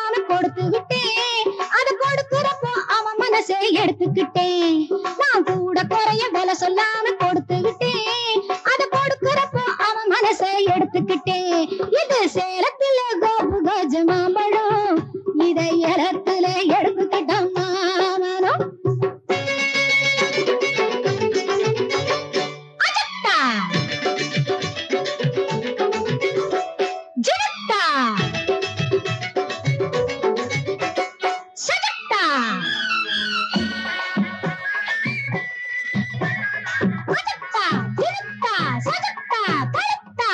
சொல்லாம கொடுத்துக்கிட்டேன். அது கொடுக்கிறப்போ அவன் மனசை எடுத்துக்கிட்டேன். நான் கூட குறைய விலை சொல்லாம கொடுத்துக்கிட்டேன். அது கொடுக்கிறப்போ அவன் மனசை எடுத்துக்கிட்டேன். இது சேலத்துல கோபு கஜ மாம்பழம், இதை இடத்துல எடுத்துக்கிட்டோம் மாமனம். அஜத்தா ஜனத்தா சஜத்தா அஜத்தா ஜனத்தா சஜத்தா தலத்தா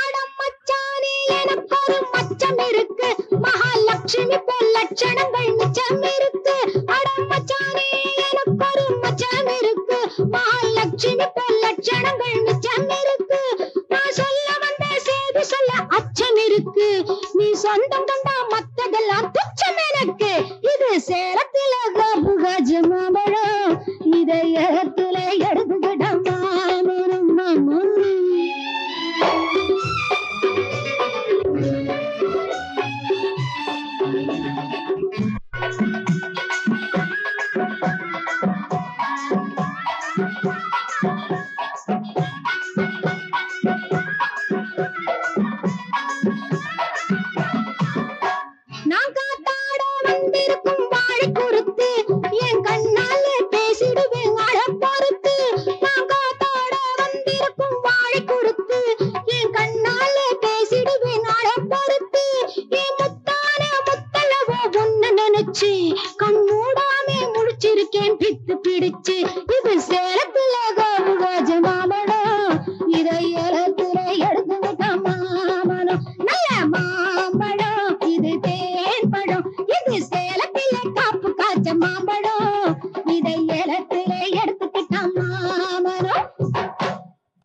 அடமச்சானே எனக்கு ஒரு மச்சம் இருக்கு, மகாலட்சுமி போல் லட்சணங்கள் மிச்சம் இருக்கு. அடமச்சானே எனக்கு ஒரு மச்சம் இருக்கு, மகாலட்சுமி போல் லட்சணங்கள் மிச்சம் இருக்கு. நான் சொல்ல வந்த செய்தி சொல்ல அச்சம் இருக்கு, நீ சொந்தம் கண்டா மத்ததெல்லாம் துச்சம் எனக்கு. இது சேலத்தில கோபு கஜ மாம்பழம், இதை இடத்துல எடுத்துக்கிட்டோம் மாமனம் மாமனம். நான் காத்தாட வந்திருக்கும் வாழை குறுத்து, என் கண்ணாலே பேசிடுவேன் அழ பொறுத்து. நான் காத்தாட வந்திருக்கும் வாழை குறுத்து, என் கண்ணாலே பேசிடுவேன் அழ பொறுத்து. என் முத்தான முத்தளவோ ஒன்னு நினைச்சு கண் மூடாமே முழிச்சிருக்கேன் பித்து பிடிச்சு. இது சேலத்துல கோபு கஜ மாம்பழம், இதை இடத்துல எடுத்துக்கிட்டோம் மாமனம். நல்ல மாம்பழம் இது தேன் பழம், இது சேலத்தில காப்பு காய்ச்ச மாம்பழம், இதை இடத்துல